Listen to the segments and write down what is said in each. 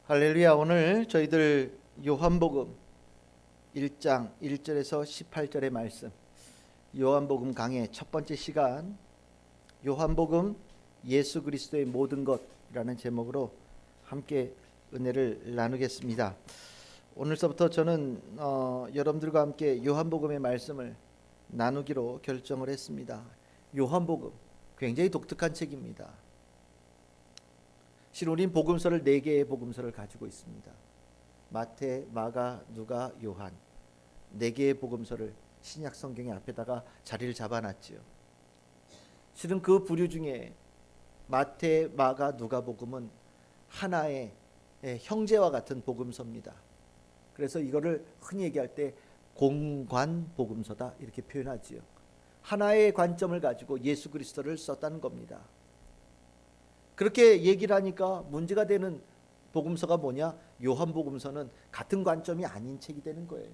할렐루야. 오늘 저희들 요한복음 1장 1절에서 18절의 말씀, 요한복음 강의 첫 번째 시간, 요한복음 예수 그리스도의 모든 것이라는 제목으로 함께 은혜를 나누겠습니다. 오늘서부터 저는 여러분들과 함께 요한복음의 말씀을 나누기로 결정을 했습니다. 요한복음 굉장히 독특한 책입니다. 실은 우린 복음서를 4개의 복음서를 가지고 있습니다. 마태, 마가, 누가, 요한 4개의 복음서를 신약 성경의 앞에다가 자리를 잡아놨지요. 실은 그 부류 중에 마태, 마가, 누가복음은 하나의 형제와 같은 복음서입니다. 그래서 이거를 흔히 얘기할 때 공관 복음서다 이렇게 표현하지요. 하나의 관점을 가지고 예수 그리스도를 썼다는 겁니다. 그렇게 얘기를 하니까 문제가 되는 복음서가 뭐냐? 요한복음서는 같은 관점이 아닌 책이 되는 거예요.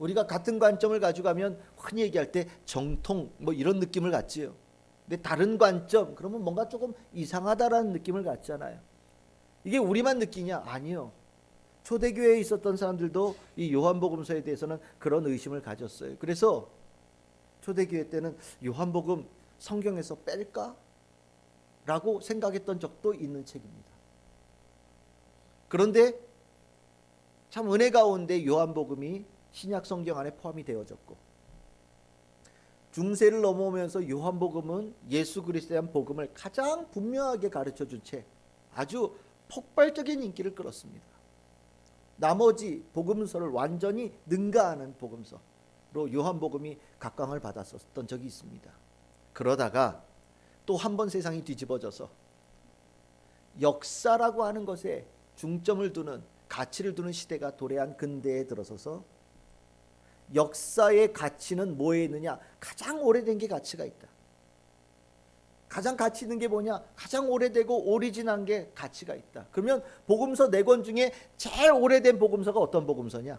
우리가 같은 관점을 가지고 가면 흔히 얘기할 때 정통 뭐 이런 느낌을 갖지요. 근데 다른 관점 그러면 뭔가 조금 이상하다라는 느낌을 갖잖아요. 이게 우리만 느끼냐? 아니요. 초대교회에 있었던 사람들도 이 요한복음서에 대해서는 그런 의심을 가졌어요. 그래서 초대교회 때는 요한복음 성경에서 뺄까? 라고 생각했던 적도 있는 책입니다. 그런데 참 은혜 가운데 요한복음이 신약 성경 안에 포함이 되어졌고, 중세를 넘어오면서 요한복음은 예수 그리스도에 대한 복음을 가장 분명하게 가르쳐준 책, 아주 폭발적인 인기를 끌었습니다. 나머지 복음서를 완전히 능가하는 복음서로 요한복음이 각광을 받았었던 적이 있습니다. 그러다가 또 한 번 세상이 뒤집어져서 역사라고 하는 것에 중점을 두는, 가치를 두는 시대가 도래한 근대에 들어서서 역사의 가치는 뭐에 있느냐? 가장 오래된 게 가치가 있다. 가장 가치 있는 게 뭐냐? 가장 오래되고 오리지널한 게 가치가 있다. 그러면 복음서 4권 중에 제일 오래된 복음서가 어떤 복음서냐?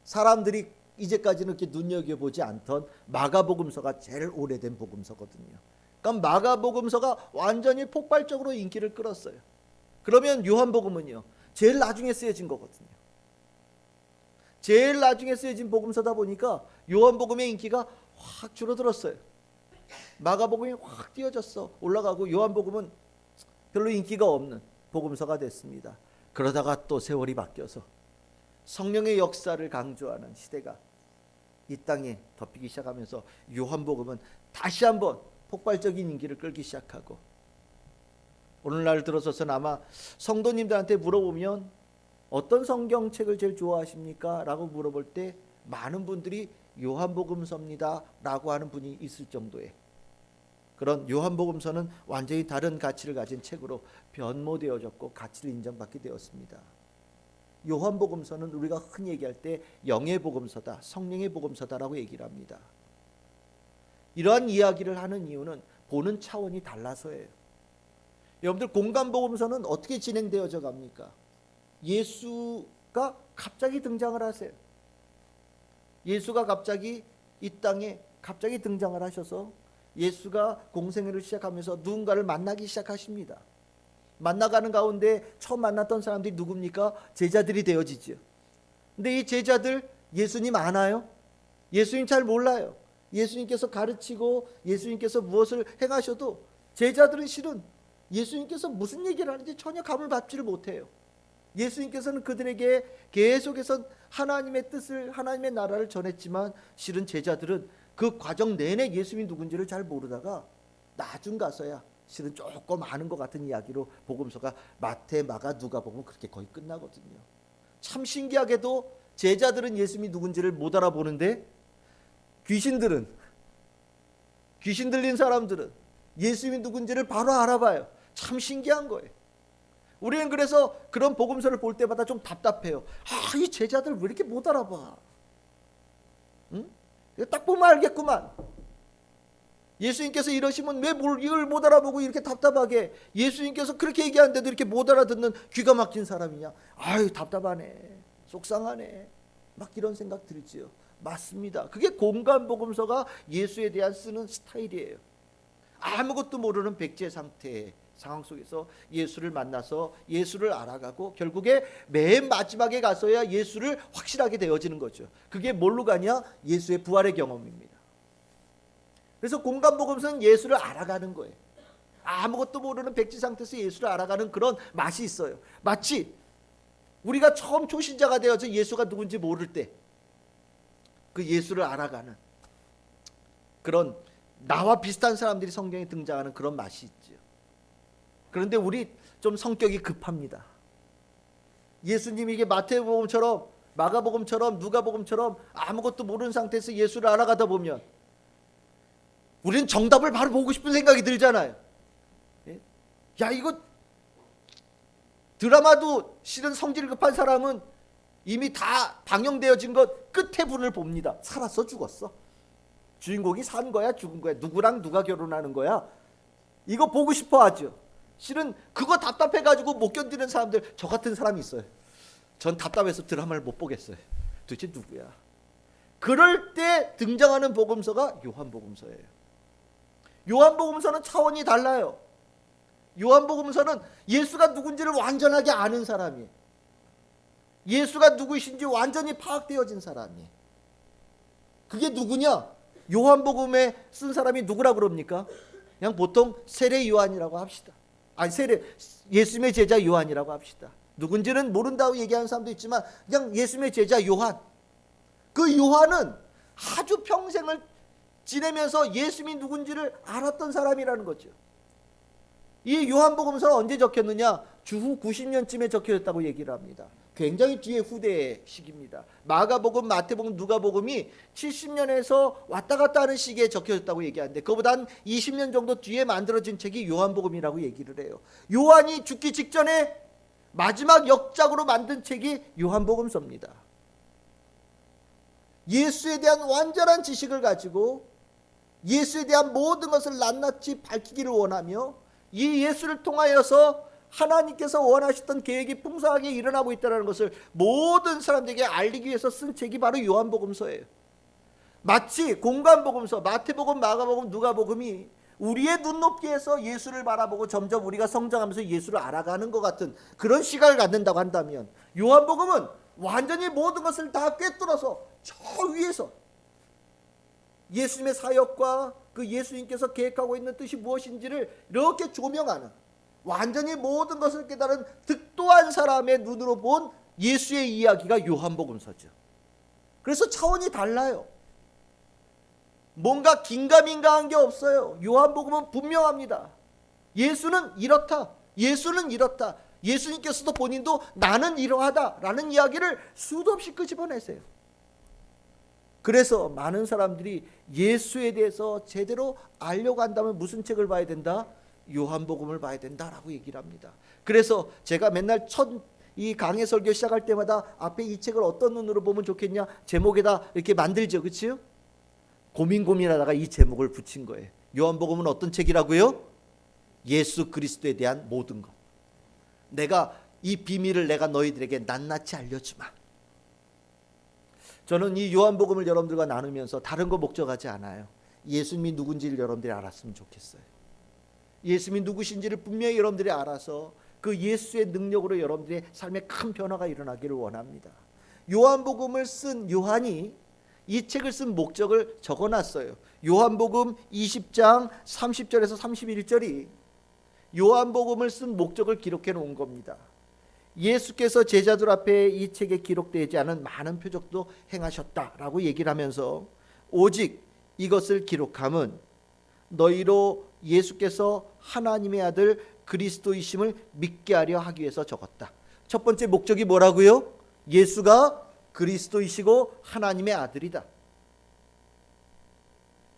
사람들이 이제까지는 이렇게 눈여겨보지 않던 마가복음서가 제일 오래된 복음서거든요. 그러니까 마가복음서가 완전히 폭발적으로 인기를 끌었어요. 그러면 요한복음은요, 제일 나중에 쓰여진 거거든요. 제일 나중에 쓰여진 복음서다 보니까 요한복음의 인기가 확 줄어들었어요. 마가복음이 확 띄어졌어 올라가고 요한복음은 별로 인기가 없는 복음서가 됐습니다. 그러다가 또 세월이 바뀌어서 성령의 역사를 강조하는 시대가 이 땅에 덮이기 시작하면서 요한복음은 다시 한번 폭발적인 인기를 끌기 시작하고, 오늘날 들어서서는 아마 성도님들한테 물어보면 어떤 성경책을 제일 좋아하십니까? 라고 물어볼 때 많은 분들이 요한복음서입니다 라고 하는 분이 있을 정도의 그런 요한복음서는 완전히 다른 가치를 가진 책으로 변모되어졌고 가치를 인정받게 되었습니다. 요한복음서는 우리가 흔히 얘기할 때 영의 복음서다, 성령의 복음서다라고 얘기를 합니다. 이러한 이야기를 하는 이유는 보는 차원이 달라서예요. 여러분들 공간복음서는 어떻게 진행되어져 갑니까? 예수가 갑자기 등장을 하세요. 예수가 갑자기 이 땅에 갑자기 등장을 하셔서 예수가 공생애를 시작하면서 누군가를 만나기 시작하십니다. 만나가는 가운데 처음 만났던 사람들이 누굽니까? 제자들이 되어지죠. 근데 이 제자들 예수님 아나요? 예수님 잘 몰라요. 예수님께서 가르치고 예수님께서 무엇을 행하셔도 제자들은 실은 예수님께서 무슨 얘기를 하는지 전혀 감을 받지를 못해요. 예수님께서는 그들에게 계속해서 하나님의 뜻을, 하나님의 나라를 전했지만 실은 제자들은 그 과정 내내 예수님이 누군지를 잘 모르다가 나중 가서야 실은 조금 아는 것 같은 이야기로 복음서가 마태, 마가, 누가복음 그렇게 거의 끝나거든요. 참 신기하게도 제자들은 예수님이 누군지를 못 알아보는데 귀신 들린 사람들은 예수님이 누군지를 바로 알아봐요. 참 신기한 거예요. 우리는 그래서 그런 복음서를 볼 때마다 좀 답답해요. 이 제자들 왜 이렇게 못 알아봐? 응? 딱 보면 알겠구만. 예수님께서 이러시면 왜 이걸 못 알아보고 이렇게 답답하게, 예수님께서 그렇게 얘기하는데도 이렇게 못 알아듣는 귀가 막힌 사람이냐? 답답하네, 속상하네, 막 이런 생각 들지요. 맞습니다. 그게 공간복음서가 예수에 대한 쓰는 스타일이에요. 아무것도 모르는 백제 상태에 상황 속에서 예수를 만나서 예수를 알아가고 결국에 맨 마지막에 가서야 예수를 확실하게 되어지는 거죠. 그게 뭘로 가냐? 예수의 부활의 경험입니다. 그래서 공간복음서는 예수를 알아가는 거예요. 아무것도 모르는 백지 상태에서 예수를 알아가는 그런 맛이 있어요. 마치 우리가 처음 초신자가 되어서 예수가 누군지 모를 때 그 예수를 알아가는 그런 나와 비슷한 사람들이 성경에 등장하는 그런 맛이 있죠. 그런데 우리 좀 성격이 급합니다. 예수님이 이게 마태복음처럼 마가복음처럼 누가복음처럼 아무것도 모르는 상태에서 예수를 알아가다 보면 우리는 정답을 바로 보고 싶은 생각이 들잖아요. 야, 이거 드라마도 실은 성질 급한 사람은 이미 다 방영되어진 것 끝에 분을 봅니다. 살았어 죽었어? 주인공이 산 거야 죽은 거야? 누구랑 누가 결혼하는 거야? 이거 보고 싶어 하죠. 실은 그거 답답해가지고 못 견디는 사람들, 저 같은 사람이 있어요. 전 답답해서 드라마를 못 보겠어요. 도대체 누구야? 그럴 때 등장하는 복음서가 요한복음서예요. 요한복음서는 차원이 달라요. 요한복음서는 예수가 누군지를 완전하게 아는 사람이, 예수가 누구이신지 완전히 파악되어진 사람이. 그게 누구냐? 요한복음에 쓴 사람이 누구라 그럽니까? 그냥 보통 세례 요한이라고 합시다. 아니 예수님의 제자 요한이라고 합시다. 누군지는 모른다고 얘기하는 사람도 있지만 그냥 예수님의 제자 요한. 그 요한은 아주 평생을 지내면서 예수님이 누군지를 알았던 사람이라는 거죠. 이 요한복음서는 언제 적혔느냐? 주후 90년쯤에 적혀졌다고 얘기를 합니다. 굉장히 뒤에 후대의 시기입니다. 마가복음, 마태복음, 누가복음이 70년에서 왔다 갔다 하는 시기에 적혀졌다고 얘기하는데 그거보다 한 20년 정도 뒤에 만들어진 책이 요한복음이라고 얘기를 해요. 요한이 죽기 직전에 마지막 역작으로 만든 책이 요한복음서입니다. 예수에 대한 완전한 지식을 가지고 예수에 대한 모든 것을 낱낱이 밝히기를 원하며 이 예수를 통하여서 하나님께서 원하셨던 계획이 풍성하게 일어나고 있다는 것을 모든 사람들에게 알리기 위해서 쓴 책이 바로 요한복음서예요. 마치 공간복음서 마태복음, 마가복음, 누가복음이 우리의 눈높이에서 예수를 바라보고 점점 우리가 성장하면서 예수를 알아가는 것 같은 그런 시각을 갖는다고 한다면 요한복음은 완전히 모든 것을 다 꿰뚫어서 저 위에서 예수님의 사역과 그 예수님께서 계획하고 있는 뜻이 무엇인지를 이렇게 조명하는, 완전히 모든 것을 깨달은 득도한 사람의 눈으로 본 예수의 이야기가 요한복음서죠. 그래서 차원이 달라요. 뭔가 긴가민가한 게 없어요. 요한복음은 분명합니다. 예수는 이렇다. 예수는 이렇다. 예수님께서도 본인도 나는 이러하다라는 이야기를 수도 없이 끄집어내세요. 그래서 많은 사람들이 예수에 대해서 제대로 알려고 한다면 무슨 책을 봐야 된다? 요한복음을 봐야 된다라고 얘기를 합니다. 그래서 제가 맨날 이 강해 설교 시작할 때마다 앞에 이 책을 어떤 눈으로 보면 좋겠냐 제목에다 이렇게 만들죠, 그렇죠? 고민하다가 이 제목을 붙인 거예요. 요한복음은 어떤 책이라고요? 예수 그리스도에 대한 모든 것. 내가 이 비밀을 내가 너희들에게 낱낱이 알려주마. 저는 이 요한복음을 여러분들과 나누면서 다른 거 목적하지 않아요. 예수님이 누군지를 여러분들이 알았으면 좋겠어요. 예수님이 누구신지를 분명히 여러분들이 알아서 그 예수의 능력으로 여러분들의 삶에 큰 변화가 일어나기를 원합니다. 요한복음을 쓴 요한이 이 책을 쓴 목적을 적어놨어요. 요한복음 20장 30절에서 31절이 요한복음을 쓴 목적을 기록해 놓은 겁니다. 예수께서 제자들 앞에 이 책에 기록되지 않은 많은 표적도 행하셨다라고 얘기를 하면서 오직 이것을 기록함은 너희로 예수께서 하나님의 아들 그리스도이심을 믿게 하려 하기 위해서 적었다. 첫 번째 목적이 뭐라고요? 예수가 그리스도이시고 하나님의 아들이다.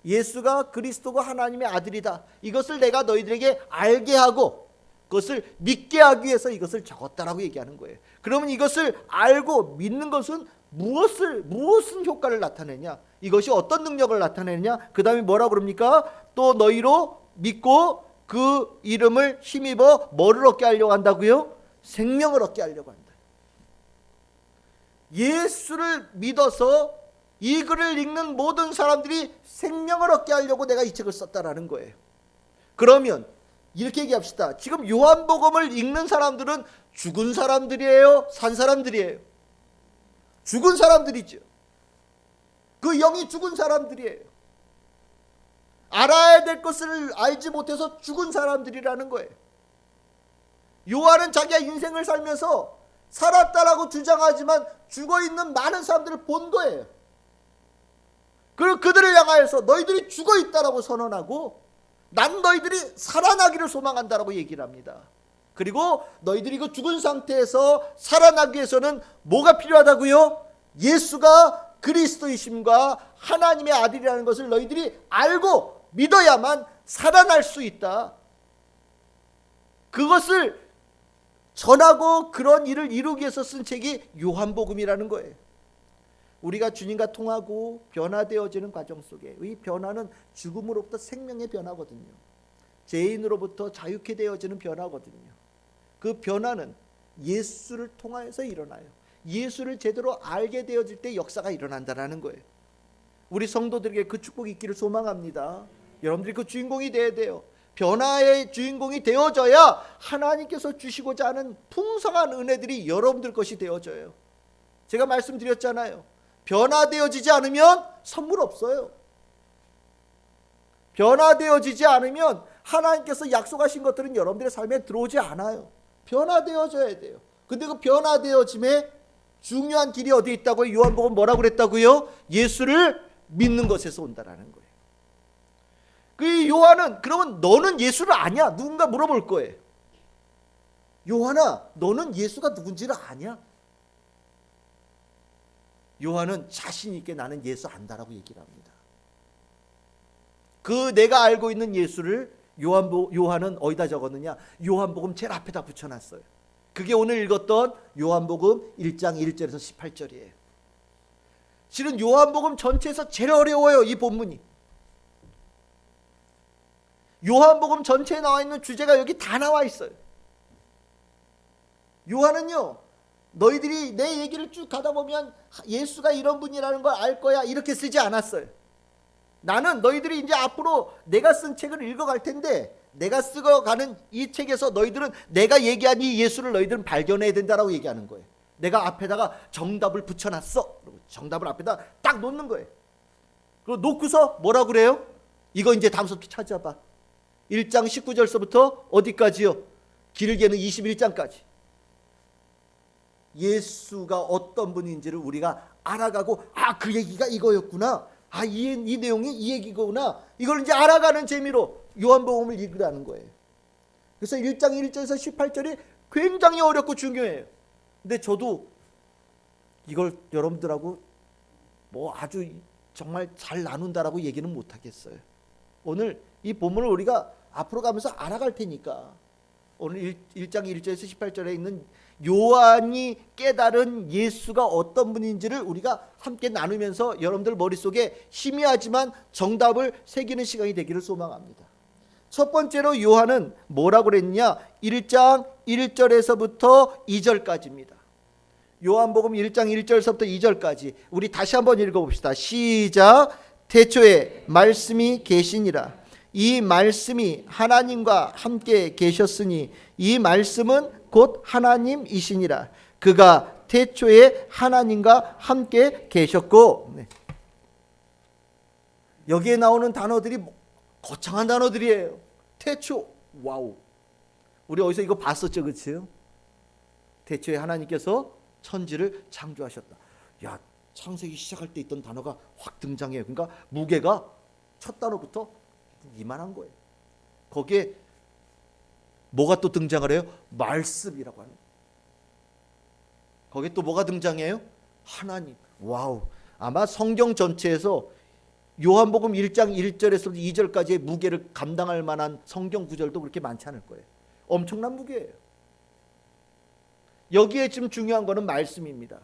예수가 그리스도고 하나님의 아들이다. 이것을 내가 너희들에게 알게 하고 그것을 믿게 하기 위해서 이것을 적었다라고 얘기하는 거예요. 그러면 이것을 알고 믿는 것은 무슨 효과를 나타내냐? 이것이 어떤 능력을 나타내느냐? 그 다음에 뭐라고 그럽니까? 또 너희로 믿고 그 이름을 힘입어 뭐를 얻게 하려고 한다고요? 생명을 얻게 하려고 한다. 예수를 믿어서 이 글을 읽는 모든 사람들이 생명을 얻게 하려고 내가 이 책을 썼다라는 거예요. 그러면 이렇게 얘기합시다. 지금 요한복음을 읽는 사람들은 죽은 사람들이에요? 산 사람들이에요? 죽은 사람들이죠. 그 영이 죽은 사람들이에요. 알아야 될 것을 알지 못해서 죽은 사람들이라는 거예요. 요한은 자기가 인생을 살면서 살았다라고 주장하지만 죽어있는 많은 사람들을 본 거예요. 그리고 그들을 향하여서 너희들이 죽어있다라고 선언하고 난 너희들이 살아나기를 소망한다라고 얘기를 합니다. 그리고 너희들이 그 죽은 상태에서 살아나기 위해서는 뭐가 필요하다고요? 예수가 그리스도이심과 하나님의 아들이라는 것을 너희들이 알고 믿어야만 살아날 수 있다. 그것을 전하고 그런 일을 이루기 위해서 쓴 책이 요한복음이라는 거예요. 우리가 주님과 통하고 변화되어지는 과정 속에 이 변화는 죽음으로부터 생명의 변화거든요. 죄인으로부터 자유케 되어지는 변화거든요. 그 변화는 예수를 통하여서 일어나요. 예수를 제대로 알게 되어질 때 역사가 일어난다는 거예요. 우리 성도들에게 그 축복이 있기를 소망합니다. 여러분들이 그 주인공이 되어야 돼요. 변화의 주인공이 되어져야 하나님께서 주시고자 하는 풍성한 은혜들이 여러분들 것이 되어져요. 제가 말씀드렸잖아요. 변화되어지지 않으면 선물 없어요. 변화되어지지 않으면 하나님께서 약속하신 것들은 여러분들의 삶에 들어오지 않아요. 변화되어져야 돼요. 근데 그 변화되어짐에 중요한 길이 어디 있다고요? 요한복음 뭐라고 그랬다고요? 예수를 믿는 것에서 온다라는 거예요. 그 요한은 그러면 너는 예수를 아냐? 누군가 물어볼 거예요. 요한아, 너는 예수가 누군지를 아냐? 요한은 자신 있게 나는 예수 안다라고 얘기를 합니다. 그 내가 알고 있는 예수를 요한은 어디다 적었느냐? 요한복음 제일 앞에다 붙여놨어요. 그게 오늘 읽었던 요한복음 1장 1절에서 18절이에요. 실은 요한복음 전체에서 제일 어려워요, 이 본문이. 요한복음 전체에 나와 있는 주제가 여기 다 나와 있어요. 요한은요, 너희들이 내 얘기를 쭉 가다 보면 예수가 이런 분이라는 걸 알 거야 이렇게 쓰지 않았어요. 나는 너희들이 이제 앞으로 내가 쓴 책을 읽어갈 텐데 내가 쓰고가는 이 책에서 너희들은 내가 얘기한 이 예수를 너희들은 발견해야 된다라고 얘기하는 거예요. 내가 앞에다가 정답을 붙여놨어. 정답을 앞에다 딱 놓는 거예요. 그리고 놓고서 뭐라고 그래요? 이거 이제 다음부터 찾아봐. 1장 19절서부터 어디까지요? 길게는 21장까지. 예수가 어떤 분인지를 우리가 알아가고 그 얘기가 이거였구나. 이 내용이 이 얘기구나. 이걸 이제 알아가는 재미로 요한복음을 읽으라는 거예요. 그래서 1장 1절에서 18절이 굉장히 어렵고 중요해요. 근데 저도 이걸 여러분들하고 뭐 아주 정말 잘 나눈다라고 얘기는 못하겠어요. 오늘 이 본문을 우리가 앞으로 가면서 알아갈 테니까 오늘 1장 1절에서 18절에 있는 요한이 깨달은 예수가 어떤 분인지를 우리가 함께 나누면서 여러분들 머릿속에 희미하지만 정답을 새기는 시간이 되기를 소망합니다. 첫 번째로 요한은 뭐라고 그랬냐? 1장 1절에서부터 2절까지입니다. 요한복음 1장 1절에서부터 2절까지 우리 다시 한번 읽어봅시다. 시작. 태초에 말씀이 계시니라. 이 말씀이 하나님과 함께 계셨으니 이 말씀은 곧 하나님이시니라. 그가 태초에 하나님과 함께 계셨고. 여기에 나오는 단어들이 거창한 단어들이에요. 태초, 와우. 우리 어디서 이거 봤었죠, 그렇죠? 태초에 하나님께서 천지를 창조하셨다. 야, 창세기 시작할 때 있던 단어가 확 등장해요. 그러니까 무게가 첫 단어부터 이만한 거예요. 거기에 뭐가 또 등장을 해요? 말씀이라고 하는. 거기에 또 뭐가 등장해요? 하나님. 와우. 아마 성경 전체에서 요한복음 1장 1절에서 2절까지의 무게를 감당할 만한 성경 구절도 그렇게 많지 않을 거예요. 엄청난 무게예요. 여기에 지금 중요한 거는 말씀입니다.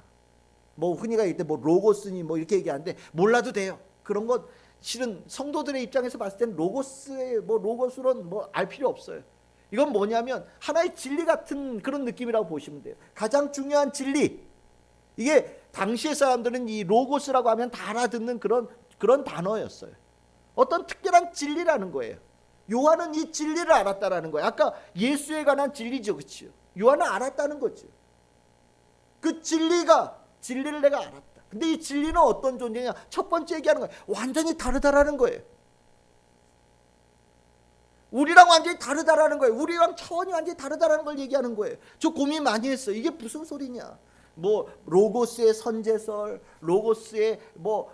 뭐 흔히가 이때 뭐 로고스니 뭐 이렇게 얘기하는데 몰라도 돼요. 그런 것 실은 성도들의 입장에서 봤을 때는 로고스의 뭐 로고스론 뭐 알 필요 없어요. 이건 뭐냐면 하나의 진리 같은 그런 느낌이라고 보시면 돼요. 가장 중요한 진리. 이게 당시의 사람들은 이 로고스라고 하면 다 알아듣는 그런 단어였어요. 어떤 특별한 진리라는 거예요. 요한은 이 진리를 알았다라는 거예요. 아까 예수에 관한 진리죠, 그렇죠? 요한은 알았다는 거죠. 그 진리를 내가 알았다. 근데 이 진리는 어떤 존재냐? 첫 번째 얘기하는 거예요. 완전히 다르다라는 거예요. 우리랑 완전히 다르다라는 거예요. 우리랑 차원이 완전히 다르다라는 걸 얘기하는 거예요. 저 고민 많이 했어요. 이게 무슨 소리냐? 뭐 로고스의 선제설, 로고스의 뭐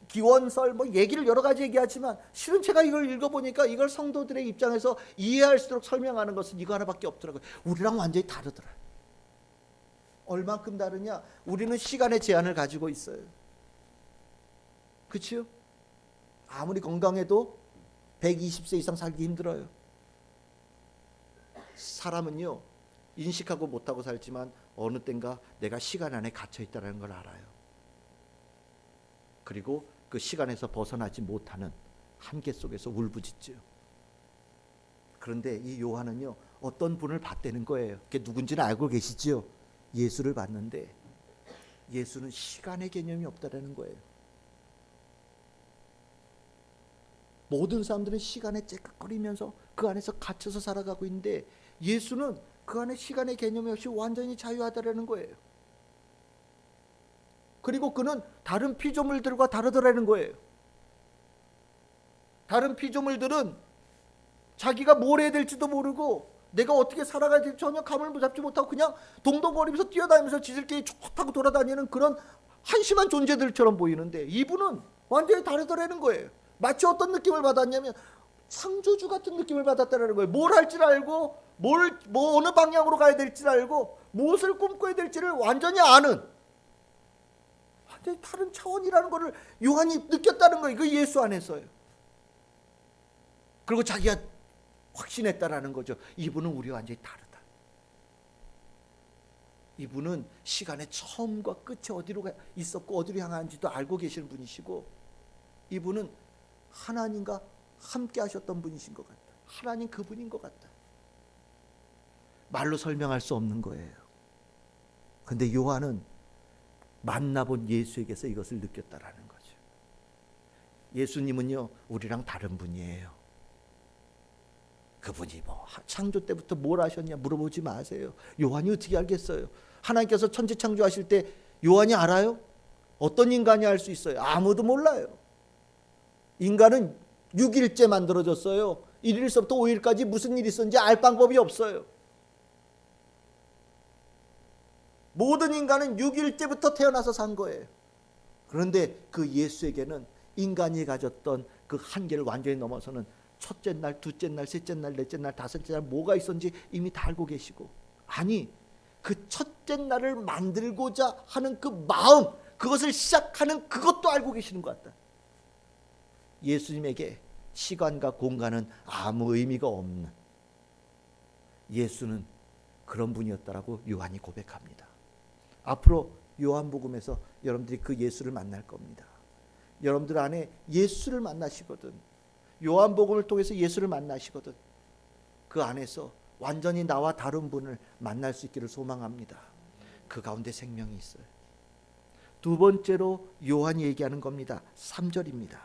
기원설, 뭐 얘기를 여러 가지 얘기하지만 실은 제가 이걸 읽어보니까 이걸 성도들의 입장에서 이해할수록 설명하는 것은 이거 하나밖에 없더라고요. 우리랑 완전히 다르더라. 얼만큼 다르냐? 우리는 시간의 제한을 가지고 있어요. 그렇죠? 아무리 건강해도 120세 이상 살기 힘들어요. 사람은요, 인식하고 못하고 살지만 어느 땐가 내가 시간 안에 갇혀 있다는 걸 알아요. 그리고 그 시간에서 벗어나지 못하는 한계 속에서 울부짖죠. 그런데 이 요한은요, 어떤 분을 봤다는 거예요. 그게 누군지는 알고 계시죠? 예수를 봤는데 예수는 시간의 개념이 없다라는 거예요. 모든 사람들은 시간에 째깍거리면서 그 안에서 갇혀서 살아가고 있는데 예수는 그 안에 시간의 개념이 없이 완전히 자유하다라는 거예요. 그리고 그는 다른 피조물들과 다르더라는 거예요. 다른 피조물들은 자기가 뭘 해야 될지도 모르고 내가 어떻게 살아가야 될지 전혀 감을 잡지 못하고 그냥 동동거리면서 뛰어다니면서 지들끼리 좋다고 돌아다니는 그런 한심한 존재들처럼 보이는데 이분은 완전히 다르더라는 거예요. 마치 어떤 느낌을 받았냐면 창조주 같은 느낌을 받았다는 거예요. 뭘 할 줄 알고 뭐 어느 방향으로 가야 될지 알고 무엇을 꿈꿔야 될지를 완전히 아는 완전히 다른 차원이라는 것을 요한이 느꼈다는 거예요. 그 예수 안에서요. 그리고 자기가 확신했다라는 거죠. 이분은 우리와 완전히 다르다. 이분은 시간의 처음과 끝이 어디로 있었고 어디로 향하는지도 알고 계시는 분이시고 이분은 하나님과 함께 하셨던 분이신 것 같다. 하나님 그분인 것 같다. 말로 설명할 수 없는 거예요. 그런데 요한은 만나본 예수에게서 이것을 느꼈다라는 거죠. 예수님은요, 우리랑 다른 분이에요. 그분이 뭐 창조 때부터 뭘 하셨냐 물어보지 마세요. 요한이 어떻게 알겠어요? 하나님께서 천지 창조하실 때 요한이 알아요? 어떤 인간이 알 수 있어요? 아무도 몰라요. 인간은 6일째 만들어졌어요. 1일서부터 5일까지 무슨 일이 있었는지 알 방법이 없어요. 모든 인간은 6일째부터 태어나서 산 거예요. 그런데 그 예수에게는 인간이 가졌던 그 한계를 완전히 넘어서는 첫째 날, 둘째 날, 셋째 날, 넷째 날, 다섯째 날 뭐가 있었는지 이미 다 알고 계시고 아니 그 첫째 날을 만들고자 하는 그 마음 그것을 시작하는 그것도 알고 계시는 것 같다. 예수님에게 시간과 공간은 아무 의미가 없는 예수는 그런 분이었다라고 요한이 고백합니다. 앞으로 요한복음에서 여러분들이 그 예수를 만날 겁니다. 여러분들 안에 예수를 만나시거든 요한복음을 통해서 예수를 만나시거든 그 안에서 완전히 나와 다른 분을 만날 수 있기를 소망합니다. 그 가운데 생명이 있어요. 두 번째로 요한이 얘기하는 겁니다. 3절입니다.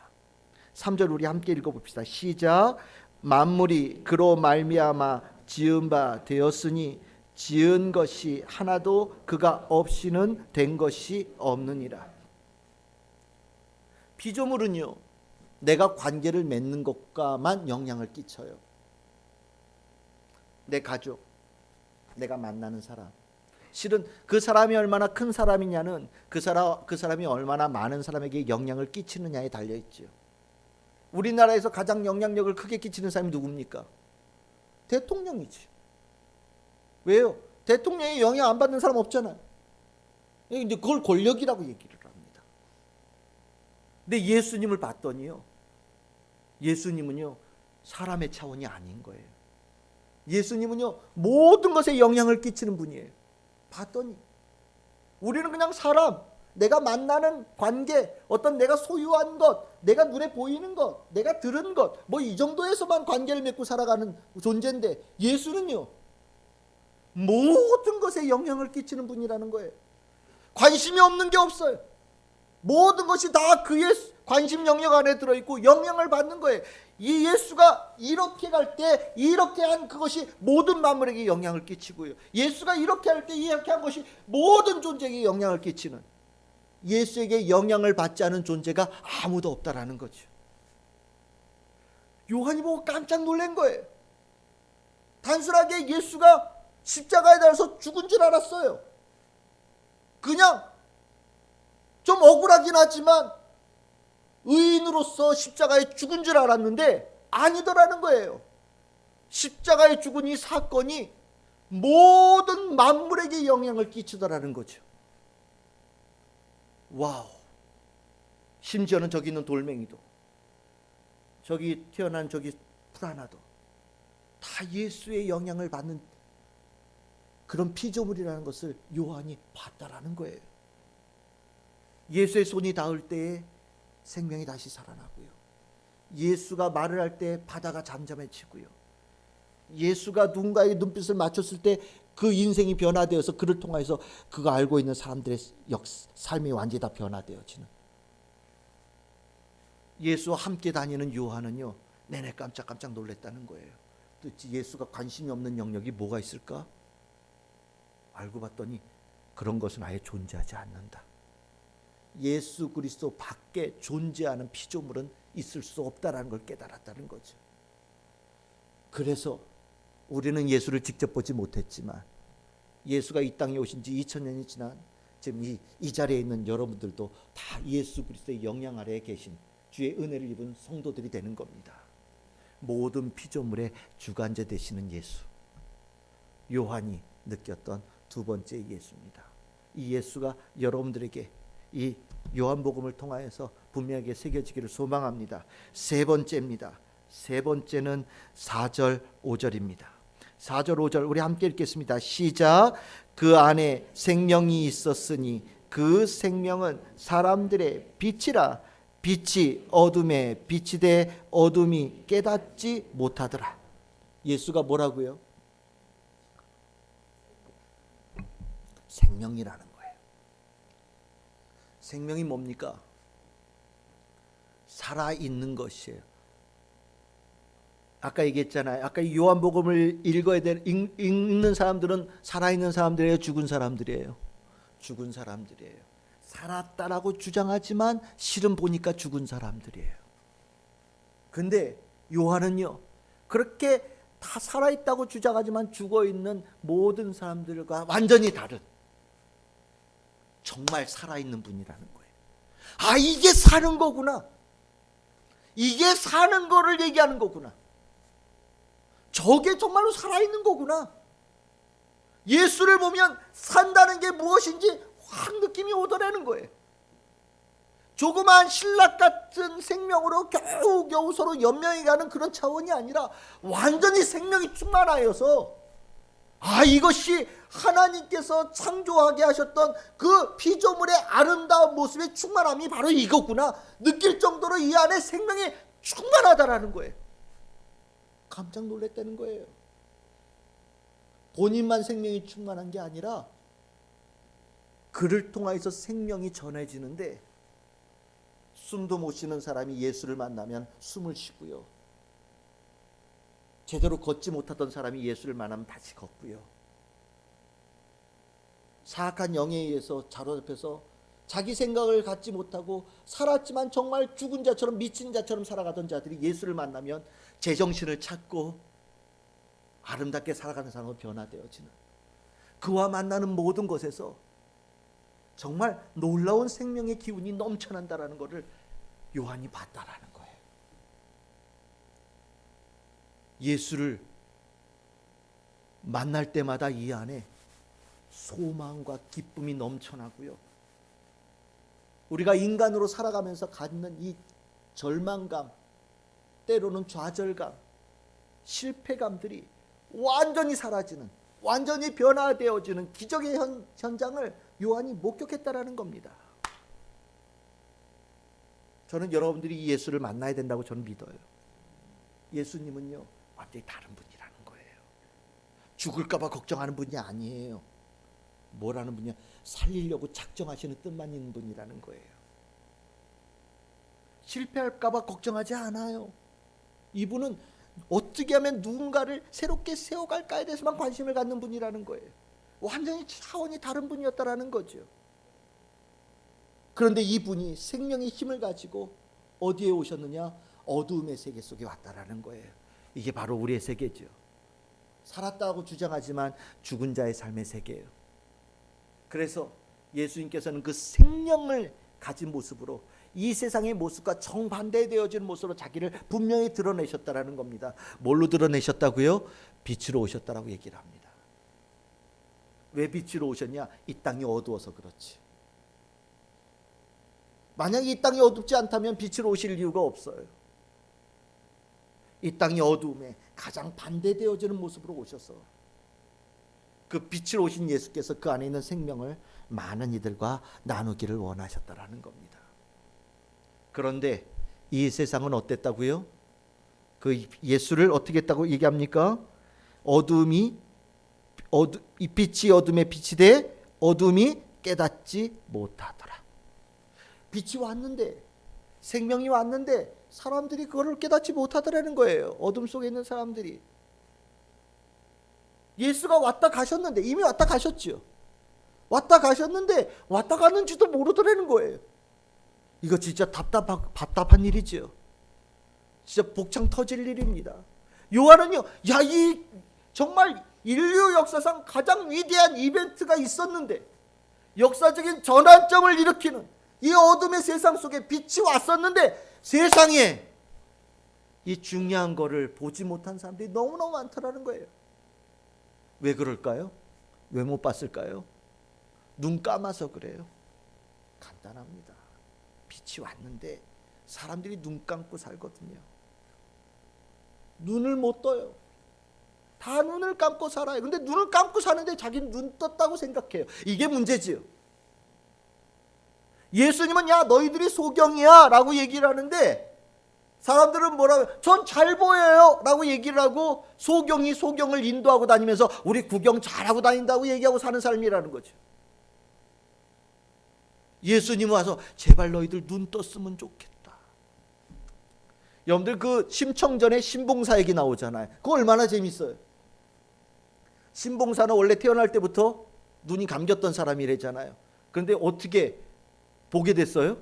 3절 우리 함께 읽어봅시다. 시작. 만물이 그로 말미암아 지은 바 되었으니 지은 것이 하나도 그가 없이는 된 것이 없느니라. 피조물은요 내가 관계를 맺는 것과만 영향을 끼쳐요. 내 가족, 내가 만나는 사람. 실은 그 사람이 얼마나 큰 사람이냐는 그 사람이 얼마나 많은 사람에게 영향을 끼치느냐에 달려있지요. 우리나라에서 가장 영향력을 크게 끼치는 사람이 누굽니까? 대통령이지. 왜요? 대통령이 영향 안 받는 사람 없잖아요. 이제 그걸 권력이라고 얘기를 합니다. 근데 예수님을 봤더니요. 예수님은요. 사람의 차원이 아닌 거예요. 예수님은요. 모든 것에 영향을 끼치는 분이에요. 봤더니 우리는 그냥 사람, 내가 만나는 관계, 어떤 내가 소유한 것, 내가 눈에 보이는 것, 내가 들은 것, 뭐 이 정도에서만 관계를 맺고 살아가는 존재인데 예수는요. 모든 것에 영향을 끼치는 분이라는 거예요. 관심이 없는 게 없어요. 모든 것이 다 그의 관심 영역 안에 들어있고 영향을 받는 거예요. 이 예수가 이렇게 갈 때 이렇게 한 그것이 모든 만물에게 영향을 끼치고요. 예수가 이렇게 할 때 이렇게 한 것이 모든 존재에게 영향을 끼치는, 예수에게 영향을 받지 않은 존재가 아무도 없다라는 거죠. 요한이 보고 깜짝 놀란 거예요. 단순하게 예수가 십자가에 달아서 죽은 줄 알았어요. 그냥 좀 억울하긴 하지만 의인으로서 십자가에 죽은 줄 알았는데 아니더라는 거예요. 십자가에 죽은 이 사건이 모든 만물에게 영향을 끼치더라는 거죠. 와우. 심지어는 저기 있는 돌멩이도, 저기 태어난 저기 풀 하나도 다 예수의 영향을 받는 그런 피조물이라는 것을 요한이 봤다라는 거예요. 예수의 손이 닿을 때에 생명이 다시 살아나고요. 예수가 말을 할 때 바다가 잠잠해지고요. 예수가 누군가의 눈빛을 맞췄을 때 그 인생이 변화되어서 그를 통해서 그가 알고 있는 사람들의 삶이 완전히 다 변화되어지는, 예수와 함께 다니는 요한은요, 내내 깜짝깜짝 놀랐다는 거예요. 도대체 예수가 관심이 없는 영역이 뭐가 있을까? 알고 봤더니 그런 것은 아예 존재하지 않는다. 예수 그리스도 밖에 존재하는 피조물은 있을 수 없다라는 걸 깨달았다는 거죠. 그래서 우리는 예수를 직접 보지 못했지만 예수가 이 땅에 오신 지 2000년이 지난 지금 이 자리에 있는 여러분들도 다 예수 그리스도의 영향 아래에 계신 주의 은혜를 입은 성도들이 되는 겁니다. 모든 피조물의 주관자 되시는 예수, 요한이 느꼈던 두 번째 예수입니다. 이 예수가 여러분들에게 이 요한복음을 통하여서 분명하게 새겨지기를 소망합니다. 세 번째입니다. 세 번째는 4절 5절입니다. 4절 5절 우리 함께 읽겠습니다. 시작. 그 안에 생명이 있었으니 그 생명은 사람들의 빛이라. 빛이 어둠에 비치되 어둠이 깨닫지 못하더라. 예수가 뭐라고요? 생명이라는 거예요. 생명이 뭡니까? 살아있는 것이에요. 아까 얘기했잖아요. 아까 요한복음을 읽는 사람들은 살아있는 사람들이에요, 죽은 사람들이에요? 죽은 사람들이에요. 살았다라고 주장하지만 실은 보니까 죽은 사람들이에요. 근데 요한은요, 그렇게 다 살아있다고 주장하지만 죽어있는 모든 사람들과 완전히 다른, 정말 살아있는 분이라는 거예요. 아, 이게 사는 거구나. 이게 사는 거를 얘기하는 거구나. 저게 정말로 살아있는 거구나. 예수를 보면 산다는 게 무엇인지 확 느낌이 오더라는 거예요. 조그마한 신락 같은 생명으로 겨우겨우 서로 연명해가는 그런 차원이 아니라 완전히 생명이 충만하여서, 아, 이것이 하나님께서 창조하게 하셨던 그 피조물의 아름다운 모습의 충만함이 바로 이거구나 느낄 정도로 이 안에 생명이 충만하다라는 거예요. 깜짝 놀랐다는 거예요. 본인만 생명이 충만한 게 아니라 그를 통해서 생명이 전해지는데, 숨도 못 쉬는 사람이 예수를 만나면 숨을 쉬고요. 제대로 걷지 못하던 사람이 예수를 만나면 다시 걷고요. 사악한 영에 의해서 사로잡혀서 자기 생각을 갖지 못하고 살았지만 정말 죽은 자처럼 미친 자처럼 살아가던 자들이 예수를 만나면 제정신을 찾고 아름답게 살아가는 사람으로 변화되어지는, 그와 만나는 모든 것에서 정말 놀라운 생명의 기운이 넘쳐난다라는 것을 요한이 봤다라는 거예요. 예수를 만날 때마다 이 안에 소망과 기쁨이 넘쳐나고요. 우리가 인간으로 살아가면서 갖는 이 절망감, 때로는 좌절감, 실패감들이 완전히 사라지는, 완전히 변화되어지는 기적의 현장을 요한이 목격했다라는 겁니다. 저는 여러분들이 이 예수를 만나야 된다고 저는 믿어요. 예수님은요, 완전히 다른 분이라는 거예요. 죽을까 봐 걱정하는 분이 아니에요. 뭐라는 분이야? 살리려고 작정하시는 뜻만 있는 분이라는 거예요. 실패할까 봐 걱정하지 않아요. 이분은 어떻게 하면 누군가를 새롭게 세워갈까에 대해서만 관심을 갖는 분이라는 거예요. 완전히 차원이 다른 분이었다라는 거죠. 그런데 이분이 생명의 힘을 가지고 어디에 오셨느냐? 어두움의 세계 속에 왔다라는 거예요. 이게 바로 우리의 세계죠. 살았다고 주장하지만 죽은 자의 삶의 세계예요. 그래서 예수님께서는 그 생명을 가진 모습으로 이 세상의 모습과 정반대되어지는 모습으로 자기를 분명히 드러내셨다라는 겁니다. 뭘로 드러내셨다고요? 빛으로 오셨다라고 얘기를 합니다. 왜 빛으로 오셨냐? 이 땅이 어두워서 그렇지. 만약에 이 땅이 어둡지 않다면 빛으로 오실 이유가 없어요. 이 땅이 어두움에 가장 반대되어지는 모습으로 오셔서 그 빛으로 오신 예수께서 그 안에 있는 생명을 많은 이들과 나누기를 원하셨다라는 겁니다. 그런데 이 세상은 어땠다고요? 그 예수를 어떻게 했다고 얘기합니까? 이 빛이 어둠에 빛이 돼 어둠이 깨닫지 못하더라. 빛이 왔는데, 생명이 왔는데 사람들이 그거를 깨닫지 못하더라는 거예요. 어둠 속에 있는 사람들이. 예수가 왔다 가셨는데, 이미 왔다 가셨죠. 왔다 가셨는데 왔다 가는지도 모르더라는 거예요. 이거 진짜 답답한 일이죠. 진짜 복창 터질 일입니다. 요한은요, 이 정말 인류 역사상 가장 위대한 이벤트가 있었는데, 역사적인 전환점을 일으키는 이 어둠의 세상 속에 빛이 왔었는데 세상에 이 중요한 거를 보지 못한 사람들이 너무너무 많더라는 거예요. 왜 그럴까요? 왜 못 봤을까요? 눈 감아서 그래요. 간단합니다. 빛이 왔는데 사람들이 눈 감고 살거든요. 눈을 못 떠요. 다 눈을 감고 살아요. 근데 눈을 감고 사는데 자기는 눈 떴다고 생각해요. 이게 문제지요. 예수님은 야 너희들이 소경이야 라고 얘기를 하는데 사람들은 뭐라고? 전 잘 보여요 라고 얘기를 하고 소경을 인도하고 다니면서 우리 구경 잘하고 다닌다고 얘기하고 사는 삶이라는 거죠. 예수님 와서 제발 너희들 눈 떴으면 좋겠다. 여러분들 그 심청전에 신봉사 얘기 나오잖아요. 그거 얼마나 재밌어요. 신봉사는 원래 태어날 때부터 눈이 감겼던 사람이래잖아요. 그런데 어떻게 보게 됐어요?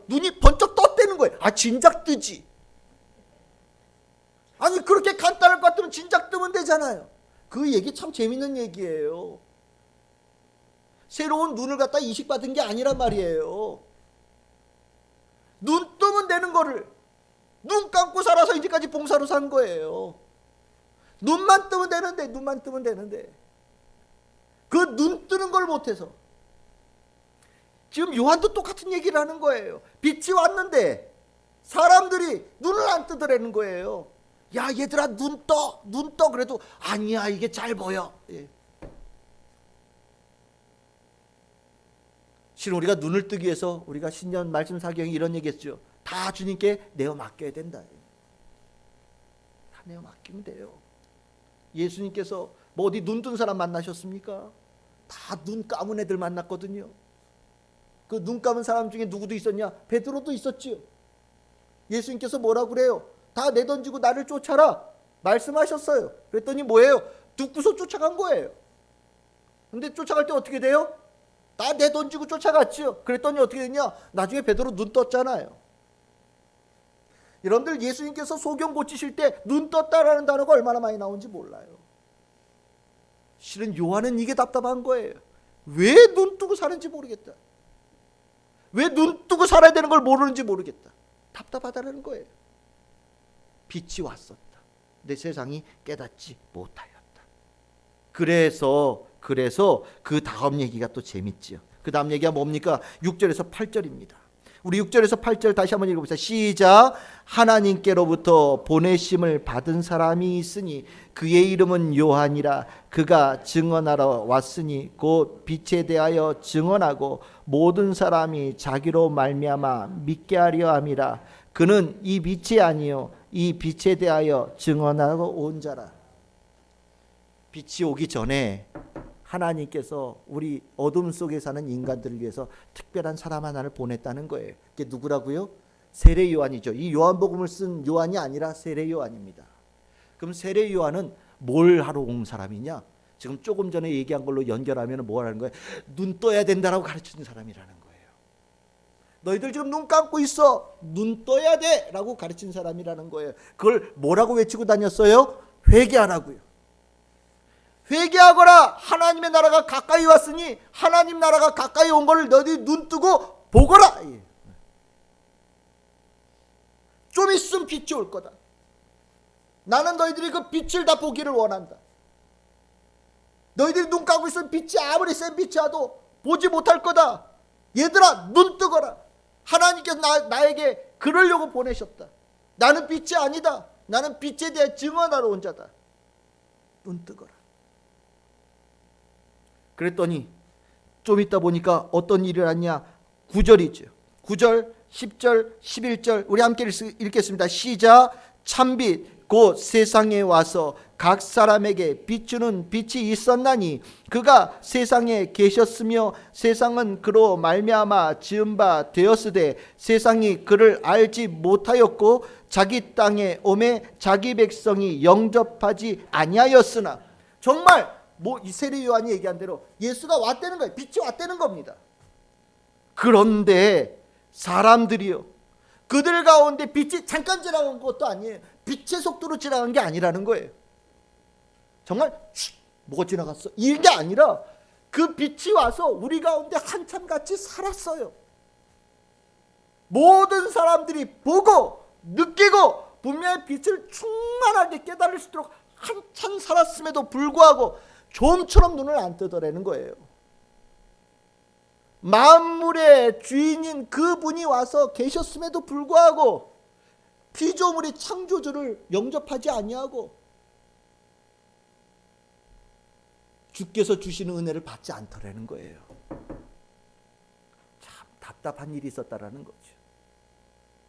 눈이 번쩍 떴다는 거예요. 진작 뜨지. 아니 그렇게 간단할 것 같으면 진작 뜨면 되잖아요. 그 얘기 참 재밌는 얘기예요. 새로운 눈을 갖다 이식받은 게 아니란 말이에요. 눈 뜨면 되는 거를 눈 감고 살아서 이제까지 봉사로 산 거예요. 눈만 뜨면 되는데 그 눈 뜨는 걸 못해서 지금 요한도 똑같은 얘기를 하는 거예요. 빛이 왔는데 사람들이 눈을 안 뜨더라는 거예요. 야 얘들아 눈 떠 그래도 아니야 이게 잘 보여. 실은 우리가 눈을 뜨기 위해서 우리가 신년 말씀 사경에 이런 얘기했죠. 다 주님께 내어 맡겨야 된다. 다 내어 맡기면 돼요. 예수님께서 뭐 어디 눈 뜬 사람 만나셨습니까? 다 눈 감은 애들 만났거든요. 그 눈 감은 사람 중에 누구도 있었냐? 베드로도 있었지요. 예수님께서 뭐라고 그래요? 다 내던지고 나를 쫓아라 말씀하셨어요. 그랬더니 뭐예요? 듣고서 쫓아간 거예요. 근데 쫓아갈 때 어떻게 돼요? 다 내던지고 쫓아갔지요. 그랬더니 어떻게 됐냐? 나중에 베드로 눈 떴잖아요. 여러분들 예수님께서 소경 고치실 때 눈 떴다라는 단어가 얼마나 많이 나온지 몰라요. 실은 요한은 이게 답답한 거예요. 왜 눈 뜨고 사는지 모르겠다. 왜 눈 뜨고 살아야 되는 걸 모르는지 모르겠다. 답답하다는 거예요. 빛이 왔었다. 내 세상이 깨닫지 못하였다. 그래서 그 다음 얘기가 또 재밌지요. 그 다음 얘기가 뭡니까? 6절에서 8절입니다. 우리 6절에서 8절 다시 한번 읽어보세요. 시작. 하나님께로부터 보내심을 받은 사람이 있으니 그의 이름은 요한이라. 그가 증언하러 왔으니 곧 빛에 대하여 증언하고 모든 사람이 자기로 말미암아 믿게 하려 함이라. 그는 이 빛이 아니요 이 빛에 대하여 증언하고 온 자라. 빛이 오기 전에 하나님께서 우리 어둠 속에 사는 인간들을 위해서 특별한 사람 하나를 보냈다는 거예요. 그게 누구라고요? 세례 요한이죠. 이 요한복음을 쓴 요한이 아니라 세례 요한입니다. 그럼 세례 요한은 뭘 하러 온 사람이냐? 지금 조금 전에 얘기한 걸로 연결하면 뭐라는 거예요? 눈 떠야 된다라고 가르치는 사람이라는 거예요. 너희들 지금 눈 감고 있어. 눈 떠야 돼라고 가르치는 사람이라는 거예요. 그걸 뭐라고 외치고 다녔어요? 회개하라고요. 회개하거라. 하나님의 나라가 가까이 왔으니 하나님 나라가 가까이 온 걸 너희들이 눈 뜨고 보거라. 좀 있으면 빛이 올 거다. 나는 너희들이 그 빛을 다 보기를 원한다. 너희들이 눈 감고 있으면 빛이 아무리 센 빛이 와도 보지 못할 거다. 얘들아 눈 뜨거라. 하나님께서 나에게 그러려고 보내셨다. 나는 빛이 아니다. 나는 빛에 대해 증언하러 온 자다. 눈 뜨거라. 그랬더니 좀 있다 보니까 어떤 일이 났냐? 9절이죠. 9절, 10절, 11절 우리 함께 읽겠습니다. 시작. 참빛 곧 세상에 와서 각 사람에게 비추는 빛이 있었나니 그가 세상에 계셨으며 세상은 그로 말미암아 지은 바 되었으되 세상이 그를 알지 못하였고 자기 땅에 오매 자기 백성이 영접하지 아니하였으나 정말 이 세례 요한이 얘기한 대로 예수가 왔다는 거예요. 빛이 왔다는 겁니다. 그런데 사람들이요 그들 가운데 빛이 잠깐 지나간 것도 아니에요. 빛의 속도로 지나간 게 아니라는 거예요. 정말 뭐가 지나갔어? 이게 아니라 그 빛이 와서 우리 가운데 한참 같이 살았어요. 모든 사람들이 보고 느끼고 분명히 빛을 충만하게 깨달을 수 있도록 한참 살았음에도 불구하고 좀처럼 눈을 안 뜨더라는 거예요. 만물의 주인인 그분이 와서 계셨음에도 불구하고 피조물의 창조주를 영접하지 아니하고 주께서 주시는 은혜를 받지 않더라는 거예요. 참 답답한 일이 있었다라는 거죠.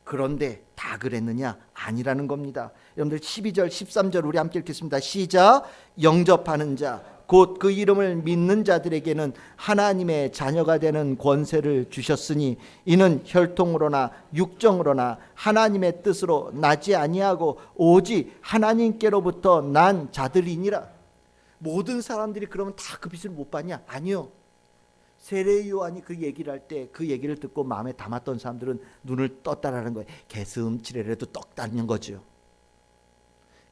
그런데 다 그랬느냐? 아니라는 겁니다. 여러분들 12절 13절 우리 함께 읽겠습니다. 시작. 영접하는 자 곧 그 이름을 믿는 자들에게는 하나님의 자녀가 되는 권세를 주셨으니 이는 혈통으로나 육정으로나 하나님의 뜻으로 나지 아니하고 오직 하나님께로부터 난 자들이니라. 모든 사람들이 그러면 다 그 빛을 못 봤냐? 아니요. 세례 요한이 그 얘기를 할 때 그 얘기를 듣고 마음에 담았던 사람들은 눈을 떴다라는 거예요. 개슴치레라도 떴다는 거죠.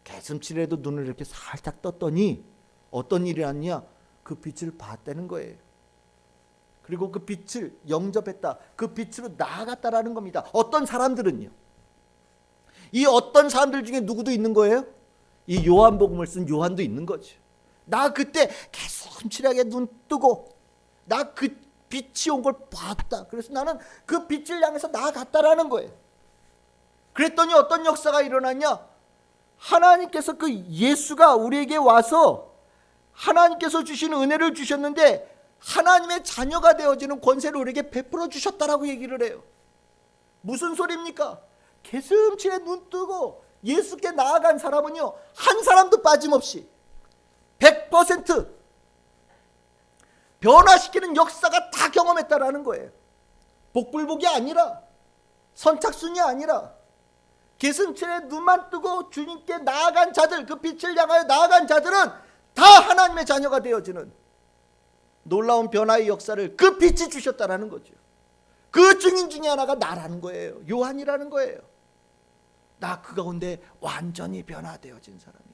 개슴치레도 눈을 이렇게 살짝 떴더니 어떤 일이 났냐? 그 빛을 봤다는 거예요. 그리고 그 빛을 영접했다. 그 빛으로 나아갔다라는 겁니다. 어떤 사람들은요. 이 어떤 사람들 중에 누구도 있는 거예요? 이 요한복음을 쓴 요한도 있는 거죠. 나 그때 개슴치레하게 눈 뜨고 나 그 빛이 온 걸 봤다. 그래서 나는 그 빛을 향해서 나아갔다라는 거예요. 그랬더니 어떤 역사가 일어났냐? 하나님께서 그 예수가 우리에게 와서 하나님께서 주시는 은혜를 주셨는데 하나님의 자녀가 되어지는 권세를 우리에게 베풀어 주셨다라고 얘기를 해요. 무슨 소리입니까? 개슴치레 눈 뜨고 예수께 나아간 사람은요 한 사람도 빠짐없이 100% 변화시키는 역사가 다 경험했다라는 거예요. 복불복이 아니라 선착순이 아니라 개슴치레 눈만 뜨고 주님께 나아간 자들, 그 빛을 향하여 나아간 자들은 다 하나님의 자녀가 되어지는 놀라운 변화의 역사를 그 빛이 주셨다라는 거죠. 그 증인 중에 하나가 나라는 거예요. 요한이라는 거예요. 나 그 가운데 완전히 변화되어진 사람이다.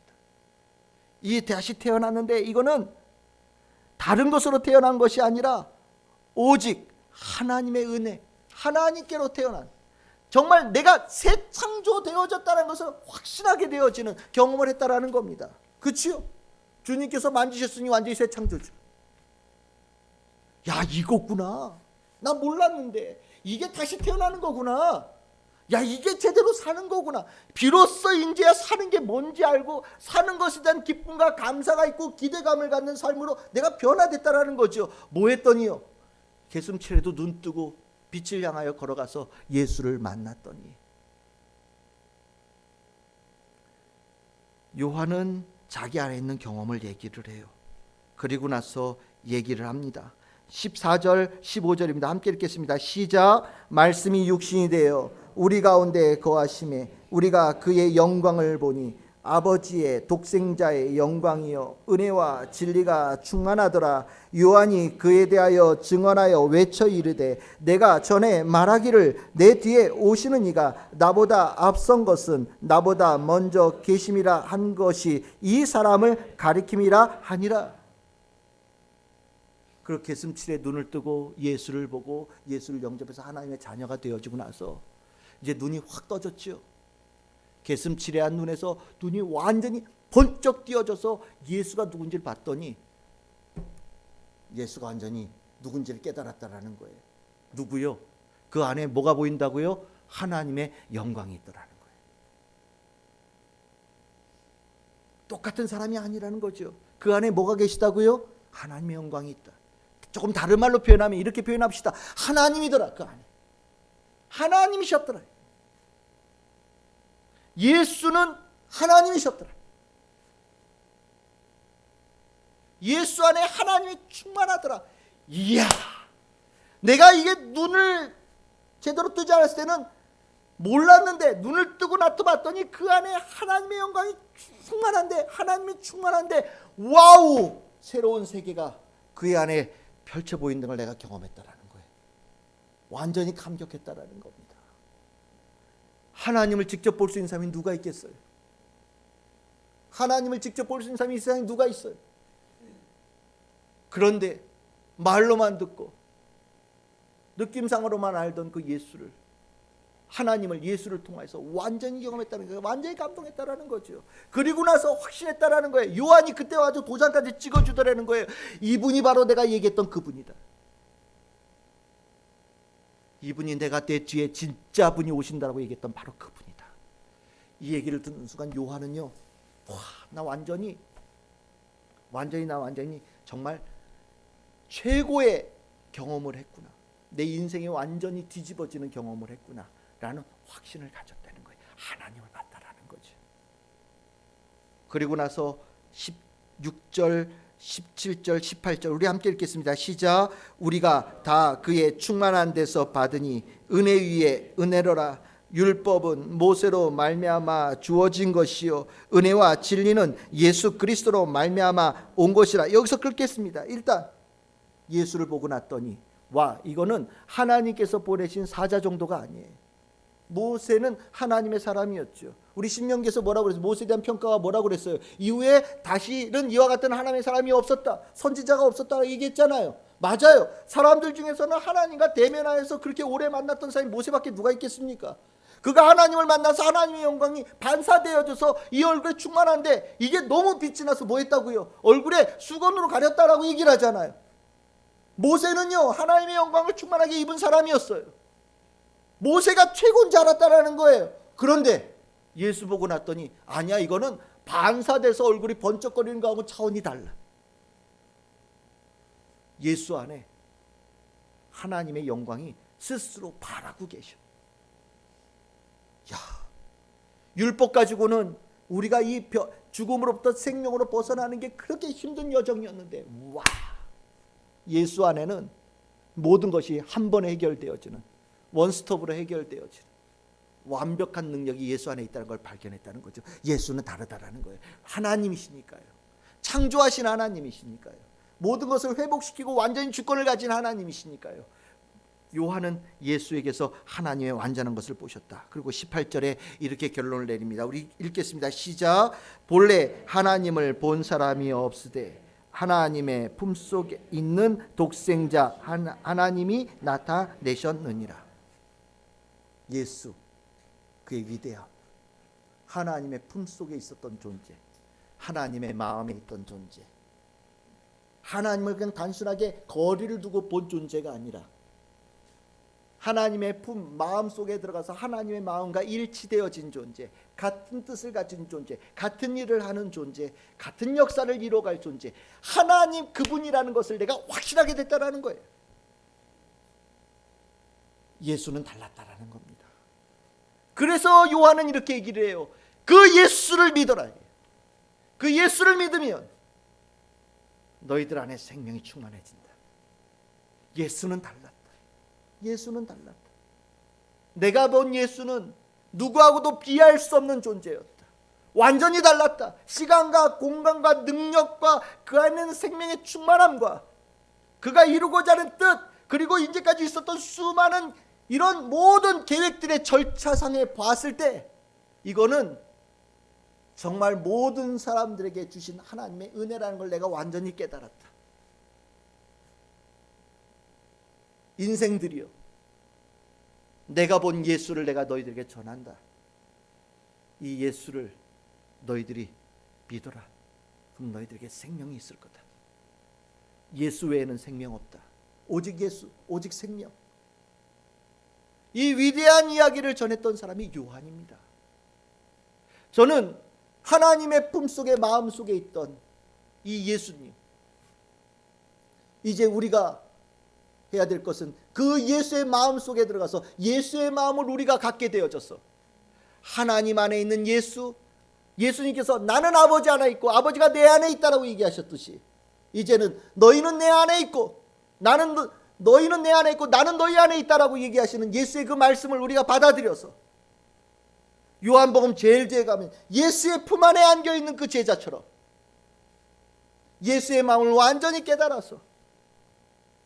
이 다시 태어났는데 이거는 다른 것으로 태어난 것이 아니라 오직 하나님의 은혜, 하나님께로 태어난 정말 내가 새 창조되어졌다는 것을 확신하게 되어지는 경험을 했다라는 겁니다. 그렇죠? 주님께서 만지셨으니 완전히 새 창조죠. 야 이거구나. 나 몰랐는데 이게 다시 태어나는 거구나. 야 이게 제대로 사는 거구나. 비로소 이제야 사는 게 뭔지 알고 사는 것에 대한 기쁨과 감사가 있고 기대감을 갖는 삶으로 내가 변화됐다라는 거죠. 뭐 했더니요. 개슴치레도 눈 뜨고 빛을 향하여 걸어가서 예수를 만났더니 요한은 자기 안에 있는 경험을 얘기를 해요. 그리고 나서 얘기를 합니다. 14절 15절입니다. 함께 읽겠습니다. 시작. 말씀이 육신이 되어 우리 가운데 거하심에 우리가 그의 영광을 보니 아버지의 독생자의 영광이요 은혜와 진리가 충만하더라. 요한이 그에 대하여 증언하여 외쳐 이르되 내가 전에 말하기를 내 뒤에 오시는 이가 나보다 앞선 것은 나보다 먼저 계심이라 한 것이 이 사람을 가리킴이라 하니라. 그렇게 계슴칠에 눈을 뜨고 예수를 보고 예수를 영접해서 하나님의 자녀가 되어지고 나서 이제 눈이 확 떠졌죠. 계슴칠에한 눈에서 눈이 완전히 번쩍 띄어져서 예수가 누군지를 봤더니 예수가 완전히 누군지를 깨달았다라는 거예요. 누구요? 그 안에 뭐가 보인다고요? 하나님의 영광이 있더라는 거예요. 똑같은 사람이 아니라는 거죠. 그 안에 뭐가 계시다고요? 하나님의 영광이 있다. 조금 다른 말로 표현하면 이렇게 표현합시다. 하나님이더라. 그 안에 하나님이셨더라. 예수는 하나님이셨더라. 예수 안에 하나님이 충만하더라. 이야, 내가 이게 눈을 제대로 뜨지 않았을 때는 몰랐는데 눈을 뜨고 나또 봤더니 그 안에 하나님의 영광이 충만한데, 하나님이 충만한데, 와우, 새로운 세계가 그의 안에 펼쳐 보이는 걸 내가 경험했다라는 거예요. 완전히 감격했다라는 겁니다. 하나님을 직접 볼 수 있는 사람이 누가 있겠어요? 하나님을 직접 볼 수 있는 사람이 이 세상에 누가 있어요? 그런데 말로만 듣고 느낌상으로만 알던 그 예수를, 하나님을 예수를 통해서 완전히 경험했다는 거예요. 완전히 감동했다라는 거죠. 그리고 나서 확신했다라는 거예요. 요한이 그때 와서 도장까지 찍어주더라는 거예요. 이분이 바로 내가 얘기했던 그분이다. 이분이 내가 내 뒤에 진짜 분이 오신다라고 얘기했던 바로 그분이다. 이 얘기를 듣는 순간 요한은요, 와, 나 완전히 정말 최고의 경험을 했구나. 내 인생이 완전히 뒤집어지는 경험을 했구나 라는 확신을 가졌다는 거예요. 하나님을 봤다라는 거죠. 그리고 나서 16절 17절 18절 우리 함께 읽겠습니다. 시작. 우리가 다 그의 충만한 데서 받으니 은혜 위에 은혜로라. 율법은 모세로 말미암아 주어진 것이요 은혜와 진리는 예수 그리스도로 말미암아 온 것이라. 여기서 끊겠습니다. 일단 예수를 보고 났더니 와, 이거는 하나님께서 보내신 사자 정도가 아니에요. 모세는 하나님의 사람이었죠. 우리 신명기에서 뭐라고 그랬어요? 모세에 대한 평가가 뭐라고 그랬어요? 이후에 다시는 이와 같은 하나님의 사람이 없었다, 선지자가 없었다 얘기했잖아요. 맞아요. 사람들 중에서는 하나님과 대면하여서 그렇게 오래 만났던 사람이 모세밖에 누가 있겠습니까? 그가 하나님을 만나서 하나님의 영광이 반사되어져서 이 얼굴에 충만한데 이게 너무 빛이 나서 뭐 했다고요? 얼굴에 수건으로 가렸다라고 얘기를 하잖아요. 모세는요, 하나님의 영광을 충만하게 입은 사람이었어요. 모세가 최고인 줄 알았다라는 거예요. 그런데 예수 보고 났더니 아니야, 이거는 반사돼서 얼굴이 번쩍거리는 거하고 차원이 달라. 예수 안에 하나님의 영광이 스스로 바라고 계셔. 야, 율법 가지고는 우리가 이 죽음으로부터 생명으로 벗어나는 게 그렇게 힘든 여정이었는데, 와, 예수 안에는 모든 것이 한 번에 해결되어지는, 원스톱으로 해결되어지는 완벽한 능력이 예수 안에 있다는 걸 발견했다는 거죠. 예수는 다르다라는 거예요. 하나님이시니까요. 창조하신 하나님이시니까요. 모든 것을 회복시키고 완전히 주권을 가진 하나님이시니까요. 요한은 예수에게서 하나님의 완전한 것을 보셨다. 그리고 18절에 이렇게 결론을 내립니다. 우리 읽겠습니다. 시작. 본래 하나님을 본 사람이 없으되 하나님의 품속에 있는 독생자 하나님이 나타내셨느니라. 예수, 그의 위대함, 하나님의 품속에 있었던 존재, 하나님의 마음에 있던 존재, 하나님을 그냥 단순하게 거리를 두고 본 존재가 아니라 하나님의 품, 마음 속에 들어가서 하나님의 마음과 일치되어진 존재, 같은 뜻을 가진 존재, 같은 일을 하는 존재, 같은 역사를 이뤄갈 존재, 하나님 그분이라는 것을 내가 확실하게 됐다라는 거예요. 예수는 달랐다라는 겁니다. 그래서 요한은 이렇게 얘기를 해요. 그 예수를 믿어라. 그 예수를 믿으면 너희들 안에 생명이 충만해진다. 예수는 달랐다. 예수는 달랐다. 내가 본 예수는 누구하고도 비할 수 없는 존재였다. 완전히 달랐다. 시간과 공간과 능력과 그 안에 있는 생명의 충만함과 그가 이루고자 하는 뜻, 그리고 이제까지 있었던 수많은 이런 모든 계획들의 절차상에 봤을 때 이거는 정말 모든 사람들에게 주신 하나님의 은혜라는 걸 내가 완전히 깨달았다. 인생들이여, 내가 본 예수를 내가 너희들에게 전한다. 이 예수를 너희들이 믿어라. 그럼 너희들에게 생명이 있을 거다. 예수 외에는 생명 없다. 오직 예수, 오직 생명. 이 위대한 이야기를 전했던 사람이 요한입니다. 저는 하나님의 품속에 마음속에 있던 이 예수님, 이제 우리가 해야 될 것은 그 예수의 마음속에 들어가서 예수의 마음을 우리가 갖게 되어져서 하나님 안에 있는 예수, 예수님께서 나는 아버지 안에 있고 아버지가 내 안에 있다라고 얘기하셨듯이 이제는 너희는 내 안에 있고 너희는 내 안에 있고 나는 너희 안에 있다라고 얘기하시는 예수의 그 말씀을 우리가 받아들여서 요한복음 제일 가면 예수의 품 안에 안겨있는 그 제자처럼 예수의 마음을 완전히 깨달아서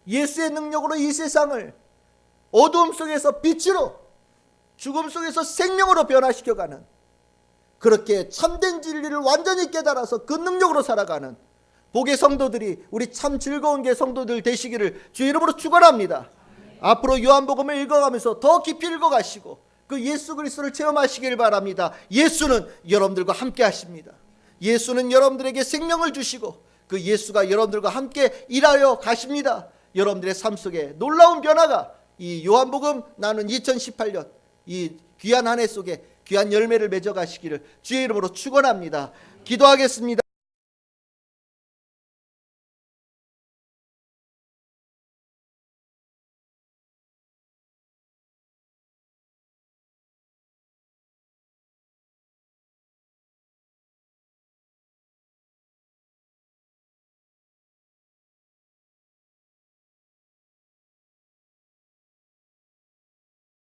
예수의 능력으로 이 세상을 어두움 속에서 빛으로, 죽음 속에서 생명으로 변화시켜가는, 그렇게 참된 진리를 완전히 깨달아서 그 능력으로 살아가는 복의 성도들이, 우리 참 즐거운 게 성도들 되시기를 주 이름으로 축원합니다. 앞으로 요한복음을 읽어가면서 더 깊이 읽어가시고 그 예수 그리스도를 체험하시길 바랍니다. 예수는 여러분들과 함께 하십니다. 예수는 여러분들에게 생명을 주시고 그 예수가 여러분들과 함께 일하여 가십니다. 여러분들의 삶 속에 놀라운 변화가 이 요한복음 나눈 2018년 이 귀한 한 해 속에 귀한 열매를 맺어 가시기를 주의 이름으로 축원합니다. 기도하겠습니다.